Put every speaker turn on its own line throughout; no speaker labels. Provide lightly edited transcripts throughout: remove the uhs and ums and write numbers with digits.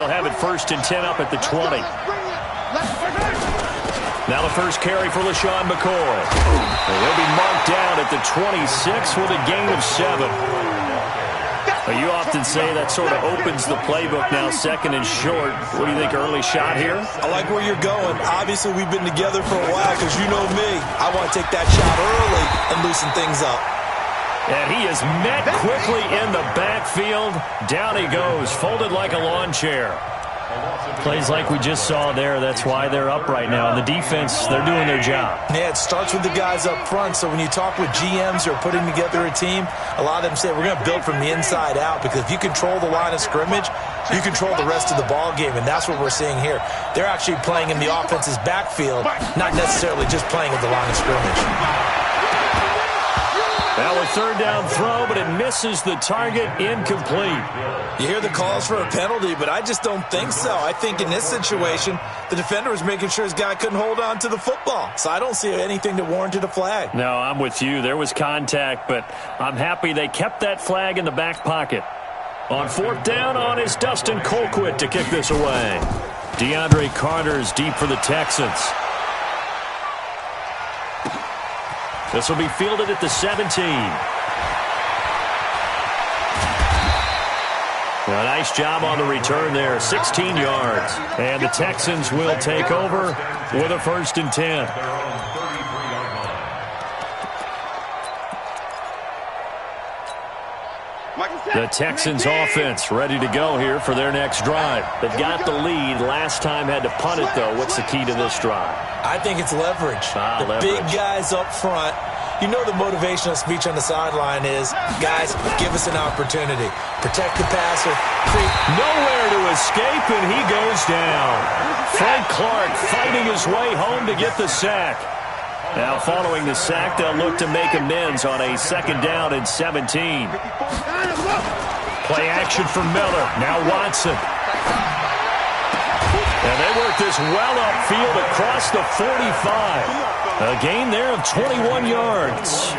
They'll have it 1st and 10 up at the 20. Now the first carry for LaShawn McCoy. And he'll be marked down at the 26 with a gain of 7. You often say that sort of opens the playbook now, 2nd and short. What do you think, early shot here?
I like where you're going. Obviously, we've been together for a while because you know me. I want to take that shot early and loosen things up.
And he is met quickly in the backfield. Down he goes, folded like a lawn chair. Plays like we just saw there. That's why they're up right now. And the defense, they're doing their job.
Yeah, it starts with the guys up front. So when you talk with GMs who are putting together a team, a lot of them say we're going to build from the inside out, because if you control the line of scrimmage, you control the rest of the ball game, and that's what we're seeing here. They're actually playing in the offense's backfield, not necessarily just playing at the line of scrimmage.
Now a 3rd down throw, but it misses the target, incomplete.
You hear the calls for a penalty, but I just don't think so. I think in this situation, the defender was making sure his guy couldn't hold on to the football. So I don't see anything that warranted a flag.
No, I'm with you. There was contact, but I'm happy they kept that flag in the back pocket. On 4th down on is Dustin Colquitt to kick this away. DeAndre Carter's deep for the Texans. This will be fielded at the 17. A nice job on the return there, 16 yards. And the Texans will take over with a 1st and 10. The Texans offense ready to go here for their next drive. They've got the lead. Last time had to punt it, though. What's the key to this drive?
I think it's leverage.
Leverage.
Big guys up front. You know the motivational speech on the sideline is, guys, give us an opportunity. Protect the passer.
Nowhere to escape, and he goes down. Frank Clark fighting his way home to get the sack. Now following the sack, they'll look to make amends on a 2nd down and 17. Play action for Miller. Now Watson. And they work this well upfield across the 45. A gain there of 21 yards.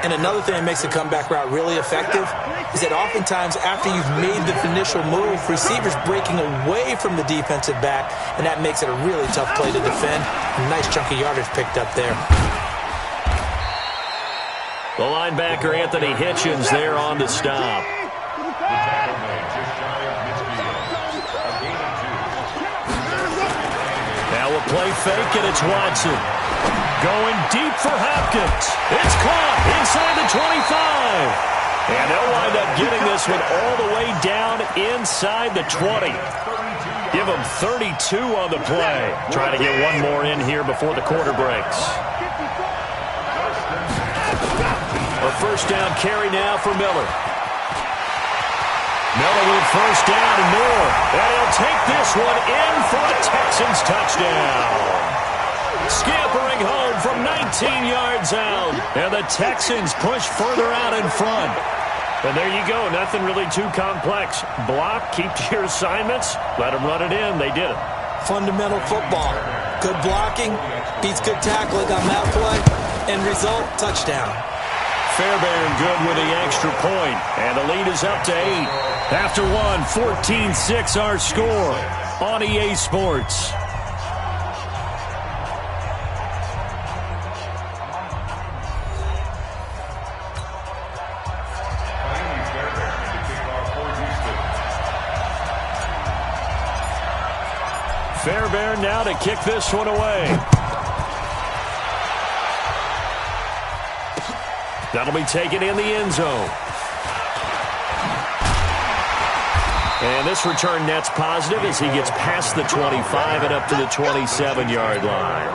And another thing that makes the comeback route really effective is that oftentimes after you've made the initial move, receivers breaking away from the defensive back, and that makes it a really tough play to defend. A nice chunk of yardage picked up there.
The linebacker, Anthony Hitchens, there on the stop. Now a play fake, and it's Watson. Going deep for Hopkins. It's caught inside the 25. And they'll wind up getting this one all the way down inside the 20. Give them 32 on the play. Try to get one more in here before the quarter breaks. A 1st down carry now for Miller. Miller with 1st down and more. And he'll take this one in for a Texans touchdown. Scampering home from 19 yards out. And the Texans push further out in front. And there you go. Nothing really too complex. Block, keep to your assignments, let them run it in. They did it.
Fundamental football. Good blocking beats good tackling on that play. End result, touchdown.
Fairbairn good with the extra point. And the lead is up to 8. After one, 14-6 our score on EA Sports. Fairbairn now to kick this one away. That'll be taken in the end zone. And this return net's positive as he gets past the 25 and up to the 27-yard line.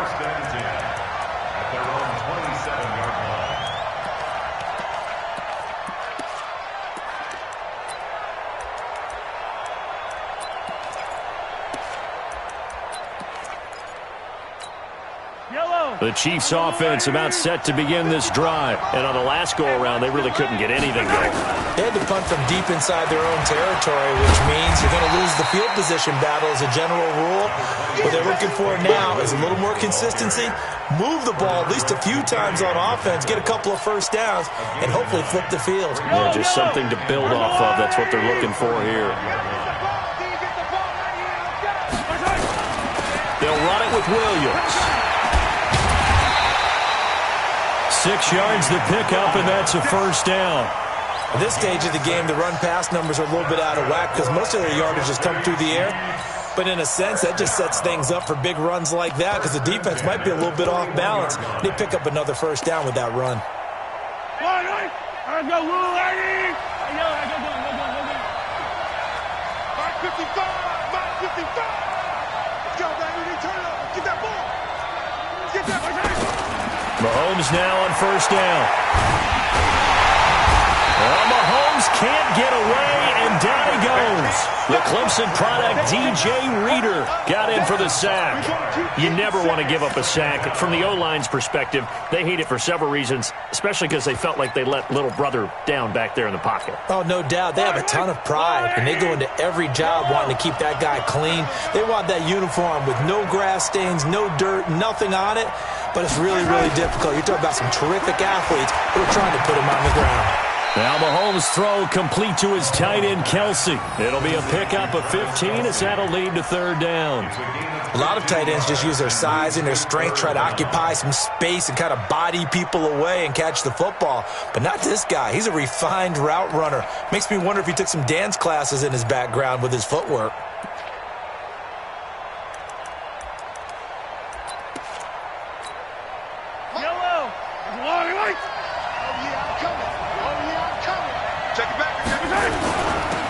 The Chiefs offense about set to begin this drive. And on the last go-around, they really couldn't get anything going.
They had to punt from deep inside their own territory, which means you're going to lose the field position battle as a general rule. What they're looking for now is a little more consistency, move the ball at least a few times on offense, get a couple of first downs, and hopefully flip the field.
Yeah, just something to build off of. That's what they're looking for here. with Williams. 6 yards to pick up, and that's a first down.
At this stage of the game, the run-pass numbers are a little bit out of whack because most of their yardage has come through the air. But in a sense, that just sets things up for big runs like that because the defense might be a little bit off balance. They pick up another first down with that run.
Let's go, Lou, Eddie! Go. 55! Let's go, baby. Turn it up. Get that ball. Get that ball.
Mahomes now on first down. Well, Mahomes can't get away, and down he goes. The Clemson product, DJ Reader, got in for the sack. You never want to give up a sack. From the O-line's perspective, they hate it for several reasons, especially because they felt like they let little brother down back there in the pocket.
Oh, no doubt. They have a ton of pride, and they go into every job wanting to keep that guy clean. They want that uniform with no grass stains, no dirt, nothing on it, but it's really, really difficult. You're talking about some terrific athletes who are trying to put him on the ground.
Now Mahomes' throw complete to his tight end, Kelsey. It'll be a pickup of 15 as that'll lead to third down.
A lot of tight ends just use their size and their strength, try to occupy some space and kind of body people away and catch the football. But not this guy. He's a refined route runner. Makes me wonder if he took some dance classes in his background with his footwork.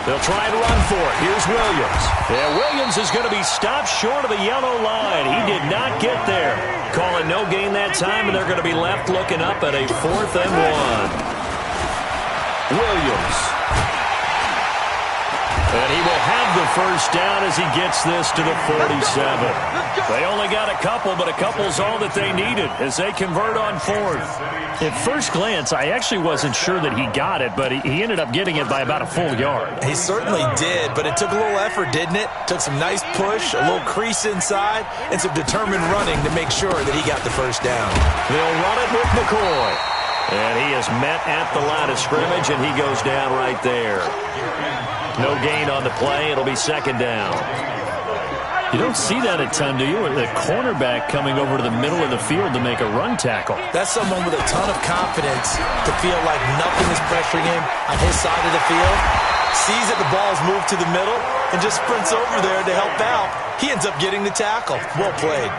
They'll try and run for it. Here's Williams. Yeah, Williams is going to be stopped short of the yellow line. He did not get there. Calling no gain that time, and they're going to be left looking up at a 4th and 1. Williams. And he will have the first down as he gets this to the 47. They only got a couple, but a couple's all that they needed as they convert on 4th. At first glance, I actually wasn't sure that he got it, but he ended up getting it by about a full yard.
He certainly did, but it took a little effort, didn't it? Took some nice push, a little crease inside, and some determined running to make sure that he got the first down.
They'll run it with McCoy. And he is met at the line of scrimmage, and he goes down right there. No gain on the play. It'll be second down. You don't see that a ton, do you? The cornerback coming over to the middle of the field to make a run tackle.
That's someone with a ton of confidence to feel like nothing is pressuring him on his side of the field. Sees that the ball's moved to the middle and just sprints over there to help out. He ends up getting the tackle. Well played.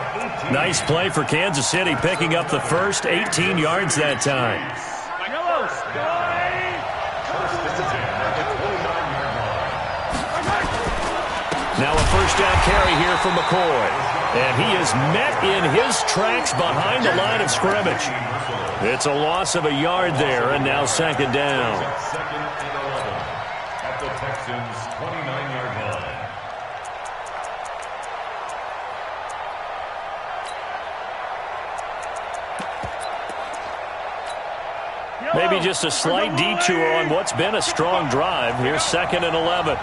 Nice play for Kansas City, picking up the first 18 yards that time. Now a first down carry here for McCoy. And he is met in his tracks behind the line of scrimmage. It's a loss of a yard there, and now second down.
At the Texans' 29-yard line.
Maybe just a slight detour on what's been a strong drive. Here's 2nd and 11.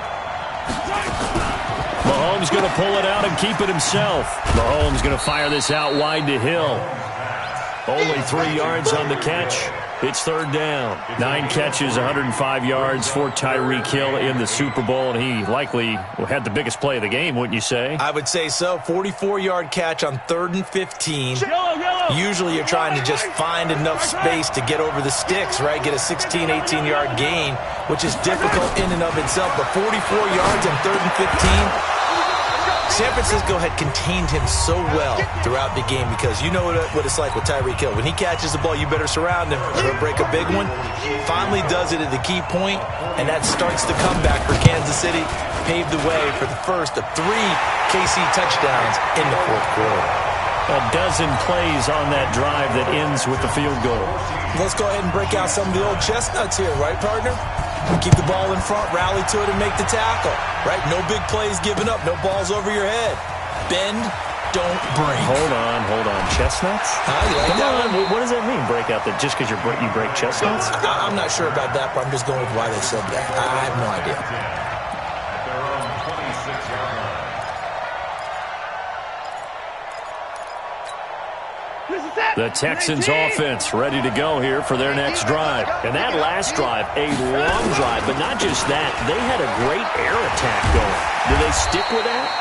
Mahomes going to pull it out and keep it himself. Mahomes going to fire this out wide to Hill. Only 3 yards on the catch. It's third down. 9 catches, 105 yards for Tyreek Hill in the Super Bowl, and he likely had the biggest play of the game, wouldn't you say?
I would say so. 44-yard catch on 3rd and 15. Usually you're trying to just find enough space to get over the sticks, right? Get a 16, 18-yard gain, which is difficult in and of itself. But 44 yards on 3rd and 15. San Francisco had contained him so well throughout the game because you know what it's like with Tyreek Hill. When he catches the ball, you better surround him. He'll break a big one. Finally does it at the key point, and that starts the comeback for Kansas City. Paved the way for the first of 3 KC touchdowns in the 4th quarter.
A dozen plays on that drive that ends with the field goal.
Let's go ahead and break out some of the old chestnuts here, right, partner? Keep the ball in front, rally to it, and make the tackle, right? No big plays given up, no balls over your head. Bend, don't break.
Hold on. Chestnuts?
You like that one?
What does that mean, break out? Just because you break chestnuts?
I'm not sure about that, but I'm just going with why they said that. I have no idea.
At their own 26-yard line.
The Texans offense ready to go here for their next drive. And that last drive, a long drive, but not just that. They had a great air attack going. Do they stick with that?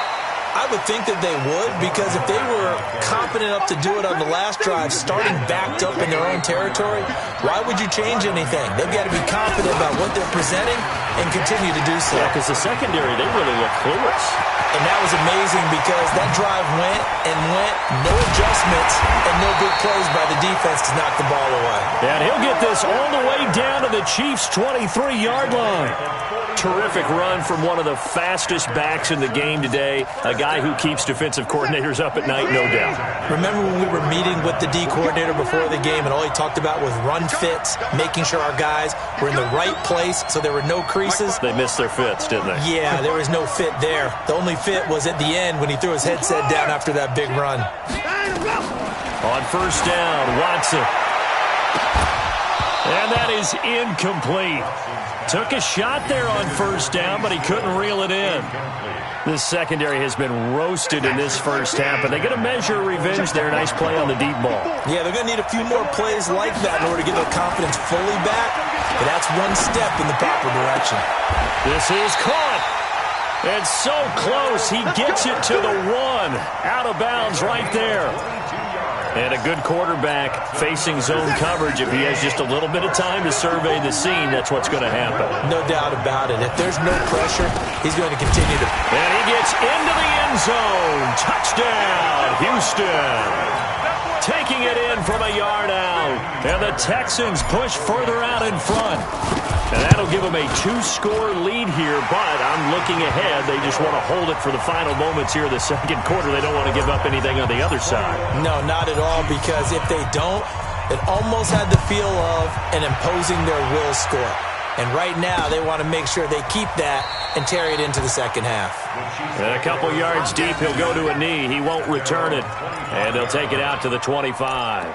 I would think that they would, because if they were confident enough to do it on the last drive, starting backed up in their own territory, why would you change anything? They've got to be confident about what they're presenting and continue to do so.
Yeah, because the secondary, they really look clueless.
And that was amazing because that drive went and went, no adjustments, and no big plays by the defense to knock the ball away.
And he'll get this all the way down to the Chiefs' 23-yard line. Terrific run from one of the fastest backs in the game today, a guy who keeps defensive coordinators up at night, no doubt.
Remember when we were meeting with the D coordinator before the game and all he talked about was run fits, making sure our guys were in the right place so there were no creases?
They missed their fits, didn't they?
Yeah, there was no fit there. The only fit was at the end when he threw his headset down after that big run.
On first down, Watson. And that is incomplete. Took a shot there on first down, but he couldn't reel it in. This secondary has been roasted in this first half, but they're going to measure revenge there. Nice play on the deep ball.
Yeah, they're going to need a few more plays like that in order to get their confidence fully back, but that's one step in the proper direction.
This is caught. It's so close. He gets it to the one. Out of bounds right there. And a good quarterback facing zone coverage. If he has just a little bit of time to survey the scene, that's what's going to happen.
No doubt about it. If there's no pressure, he's going to continue to.
And he gets into the end zone. Touchdown, Houston. Taking it in from a yard out. And the Texans push further out in front. And that'll give them a 2-score lead here, but I'm looking ahead. They just want to hold it for the final moments here of the second quarter. They don't want to give up anything on the other side.
No, not at all, because if they don't, it almost had the feel of an imposing their will score. And right now, they want to make sure they keep that and carry it into the second half.
And a couple yards deep, he'll go to a knee. He won't return it. And they'll take it out to the 25.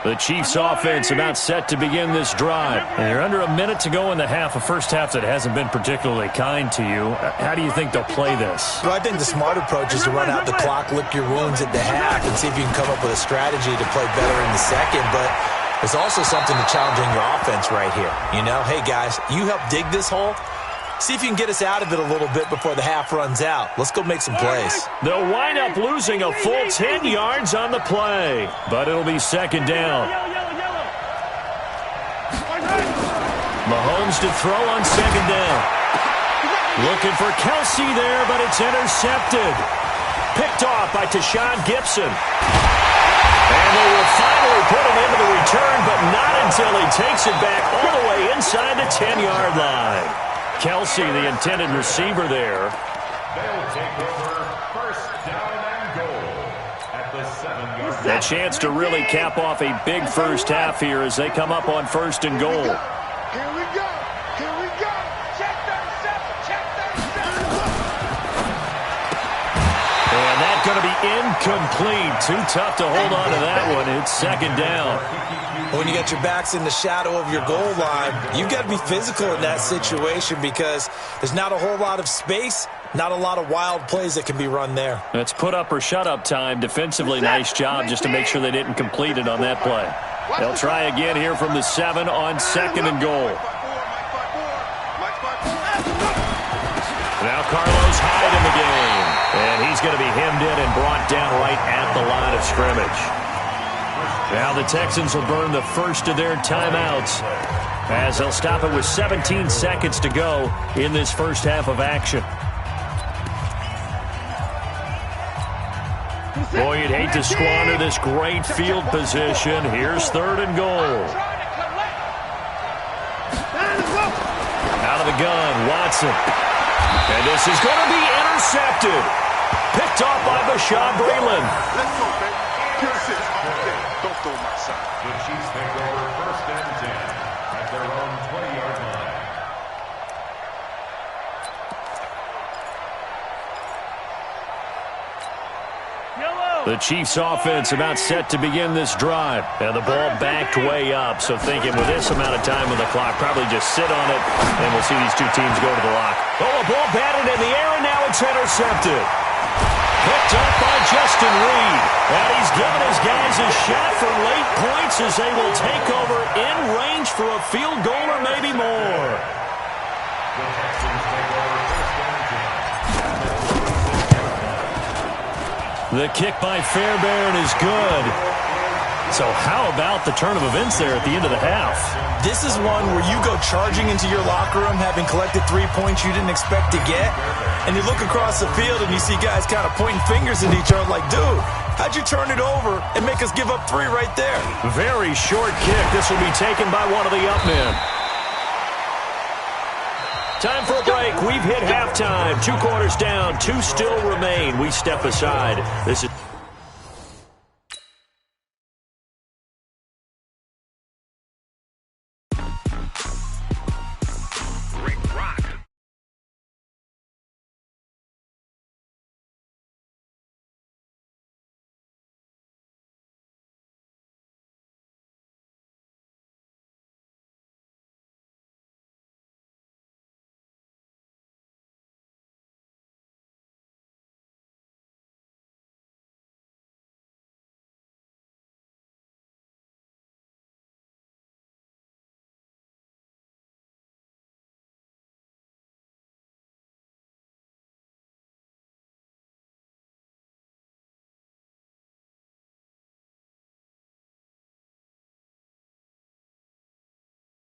The Chiefs offense about set to begin this drive. And you're under a minute to go in the half, a first half that hasn't been particularly kind to you. How do you think they'll play this?
Well, I think the smart approach is to run out the clock, lick your wounds at the half, and see if you can come up with a strategy to play better in the second. But there's also something to challenging your offense right here. You know, hey, guys, you help dig this hole. See if you can get us out of it a little bit before the half runs out. Let's go make some plays.
They'll wind up losing a full 10 yards on the play, but it'll be second down. Mahomes to throw on second down. Looking for Kelsey there, but it's intercepted. Picked off by Tashawn Gibson. And they will finally put him into the return, but not until he takes it back all the way inside the 10-yard line. Kelsey, the intended receiver there.
They'll take over first down and goal at the 7-yard line.
A chance to really cap off a big first half here as they come up on first and goal.
Here we go. Here we go. Check 37. Check 37.
And that's going to be incomplete. Too tough to hold on to that one. It's second down.
When you got your backs in the shadow of your goal line, you've got to be physical in that situation because there's not a whole lot of space, not a lot of wild plays that can be run there.
It's put up or shut up time. Defensively, nice job just to make sure they didn't complete it on that play. They'll try again here from the 7 on second and goal. Now Carlos Hyde in the game. And he's going to be hemmed in and brought down right at the line of scrimmage. Now the Texans will burn the first of their timeouts as they'll stop it with 17 seconds to go in this first half of action. Boy, you'd hate to squander this great field position. Here's third and goal. Out of the gun, Watson. And this is going to be intercepted. Picked off by Bashaud Breeland.
Let's go, baby. Pure 6 all day. Don't throw my side.
The Chiefs take over first and 10 at their own 20-yard line.
The Chiefs offense about set to begin this drive. And the ball backed way up. So thinking with this amount of time on the clock, probably just sit on it, and we'll see these two teams go to the lock. Oh, a ball batted in the air, and now it's it's intercepted. Picked up by Justin Reed. And he's given his guys a shot for late points as they will take over in range for a field goal or maybe more. The kick by Fairbairn is good. So how about the turn of events there at the end of the half?
This is one where you go charging into your locker room having collected 3 points you didn't expect to get, and you look across the field and you see guys kind of pointing fingers at each other like, dude, how'd you turn it over and make us give up 3 right there?
Very short kick. This will be taken by one of the up men. Time for a break. We've hit halftime. 2 quarters down. 2 still remain. We step aside. This is